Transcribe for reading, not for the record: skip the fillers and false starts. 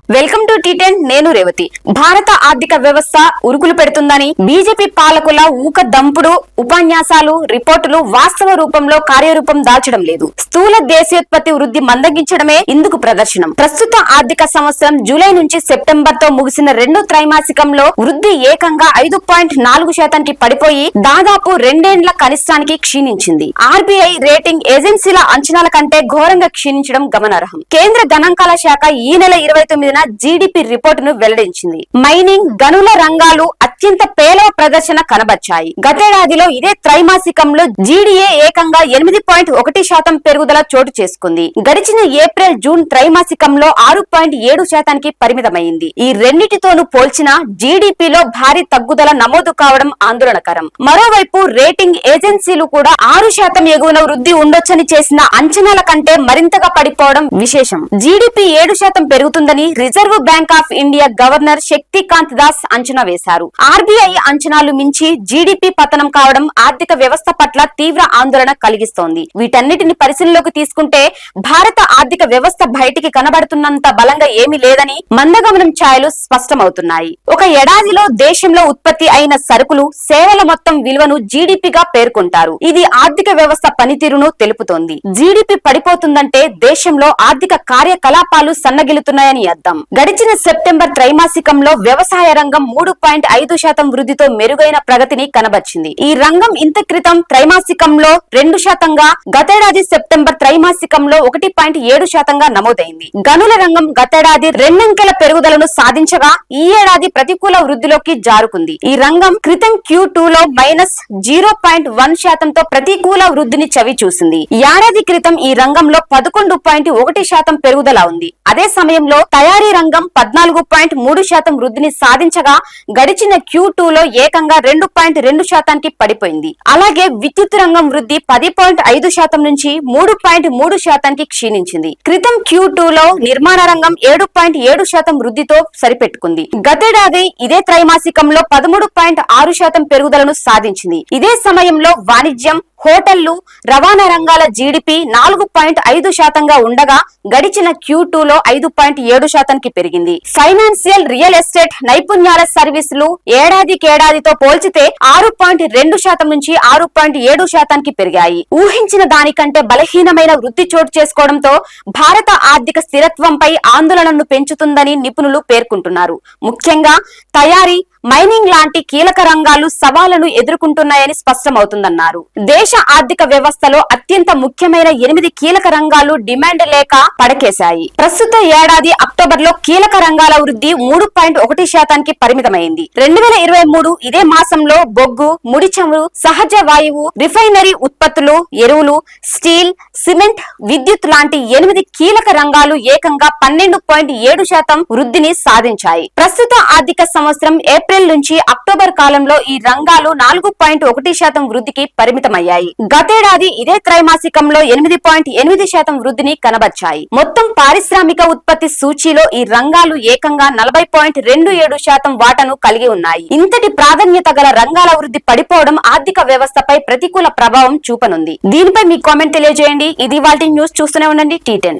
Welcome to టీ10 నేను రేవతి. భారత ఆర్థిక వ్యవస్థ ఉరుకులు పెడుతుందని బీజేపీ పాలకుల ఊక దంపుడు ఉపన్యాసాలు, రిపోర్టులు వాస్తవ రూపంలో కార్యరూపం దాల్చడం లేదు. స్థూల దేశీయోత్పత్తి వృద్ధి మందగించడమే ఇందుకు ప్రదర్శనం. ప్రస్తుత ఆర్థిక సంవత్సరం జూలై నుంచి సెప్టెంబర్ తో ముగిసిన రెండో త్రైమాసికంలో వృద్ధి ఏకంగా 5.4% పడిపోయి దాదాపు రెండేండ్ల కనిష్టానికి క్షీణించింది. ఆర్బీఐ రేటింగ్ ఏజెన్సీల అంచనాల కంటే ఘోరంగా క్షీణించడం గమనార్హం. కేంద్ర గణాంకాల శాఖ ఈ నెల 29న జీడీపీ రిపోర్టును వెల్లడించింది. మైనింగ్, గనుల రంగాలు అత్యంత పేలవ ప్రదర్శన కనబర్చాయి. గతేడాదిలో ఇదే త్రైమాసికంలో జీడీఏ ఏకంగా 8.1% పెరుగుదల చోటు చేసుకుంది. గడిచిన ఏప్రిల్, జూన్ త్రైమాసికంలో 6.7%కి పరిమితమైంది. ఈ రెండింటితోనూ పోల్చిన జీడీపీలో భారీ తగ్గుదల నమోదు కావడం ఆందోళనకరం. మరోవైపు రేటింగ్ ఏజెన్సీలు కూడా 6% ఎగువన వృద్ధి ఉండొచ్చని చేసిన అంచనాల కంటే మరింతగా పడిపోవడం విశేషం. జీడీపీ 7% పెరుగుతుందని reserve bank of India governor Shaktikant Das అంచనా వేశారు. ఆర్బీఐ అంచనాలు మించి జీడీపీ పతనం కావడం ఆర్థిక వ్యవస్థ పట్ల తీవ్ర ఆందోళన కలిగిస్తోంది. వీటన్నిటిని పరిశీలనలోకి తీసుకుంటే భారత ఆర్థిక వ్యవస్థ బయటికి కనబడుతున్నంత బలంగా ఏమీ లేదని మందగమనం ఛాయలు స్పష్టమవుతున్నాయి. ఒక ఏడాదిలో దేశంలో ఉత్పత్తి అయిన సరుకులు, సేవల మొత్తం విలువను జీడీపీగా పేర్కొంటారు. ఇది ఆర్థిక వ్యవస్థ పనితీరును తెలుపుతోంది. జీడీపీ పడిపోతుందంటే దేశంలో ఆర్థిక కార్యకలాపాలు సన్నగిలుతున్నాయని అర్థం. గడిచిన సెప్టెంబర్ త్రైమాసికంలో వ్యవసాయ రంగం 3.5% వృద్ధితో మెరుగైన ప్రగతిని కనబర్చింది. ఈ రంగం ఇంత క్రితం త్రైమాసికంలో 2%గా, గతేడాది సెప్టెంబర్ త్రైమాసికంలో 1.7%గా నమోదైంది. గనుల రంగం గతేడాది రెండంకెల పెరుగుదలను సాధించగా ఈ ఏడాది ప్రతికూల వృద్ధిలోకి జారుకుంది. ఈ రంగం క్రితం Q2లో -0.1%తో ప్రతికూల వృద్ధిని చవి చూసింది. ఏడాది క్రితం ఈ రంగంలో 11.1% పెరుగుదల ఉంది. అదే సమయంలో తయారీ రంగం 14.3% వృద్ధిని సాధించగా గడిచిన Q2లో ఏకంగా 2.2%కి పడిపోయింది. అలాగే విద్యుత్ రంగం వృద్ధి 10.5% నుంచి 3.3%కి క్షీణించింది. క్రితం Q2లో నిర్మాణ రంగం 7.7% వృద్ధితో సరిపెట్టుకుంది. గతేడాది ఇదే త్రైమాసికంలో 13.6% పెరుగుదలను సాధించింది. ఇదే సమయంలో వాణిజ్యం, హోటళ్లు, రవాణా రంగాల జీడీపీ 4.5%గా ఉండగా గడిచిన Q2లో 5.7%కి పెరిగింది. ఫైనాన్షియల్, రియల్ ఎస్టేట్, నైపుణ్యాల సర్వీసులు ఏడాదికేడాదితో పోల్చితే 6.2% నుంచి 6.7%కి పెరిగాయి. ఊహించిన దానికంటే బలహీనమైన వృద్ధి చోటు చేసుకోవడంతో భారత ఆర్థిక స్థిరత్వంపై ఆందోళనను పెంచుతుందని నిపుణులు పేర్కొంటున్నారు. ముఖ్యంగా తయారీ, మైనింగ్ లాంటి కీలక రంగాలు సవాళ్లను ఎదుర్కొంటున్నాయని స్పష్టమవుతుందన్నారు. దేశ ఆర్థిక వ్యవస్థలో అత్యంత ముఖ్యమైన 8 కీలక రంగాలు డిమాండ్ లేక పడకేశాయి. ప్రస్తుత ఏడాది అక్టోబర్లో కీలక రంగాల వృద్ధి 3.1%కి పరిమితమైంది. 2023 ఇదే మాసంలో బొగ్గు, ముడి చమురు, సహజ వాయువు, రిఫైనరీ ఉత్పత్తులు, ఎరువులు, స్టీల్, సిమెంట్, విద్యుత్ లాంటి 8 కీలక రంగాలు ఏకంగా 12.7% వృద్ధిని సాధించాయి. ప్రస్తుత ఆర్థిక సంవత్సరం ఏప్రిల్ నుంచి అక్టోబర్ కాలంలో ఈ రంగాలు 4.1% వృద్ధికి పరిమితమయ్యాయి. గతేడాది ఇదే త్రైమాసికంలో 8.8% వృద్ధిని కనబర్చాయి. మొత్తం పారిశ్రామిక ఉత్పత్తి సూచీలో ఈ రంగాలు ఏకంగా 40.27% వాటాను కలిగి ఉన్నాయి. ఇంతటి ప్రాధాన్యత గల రంగాల వృద్ధి పడిపోవడం ఆర్థిక వ్యవస్థపై ప్రతికూల ప్రభావం చూపనుంది. దీనిపై మీ కామెంట్ తెలియజేయండి. ఇది ఇవాల్టి న్యూస్. చూస్తూనే ఉండండి టీ10.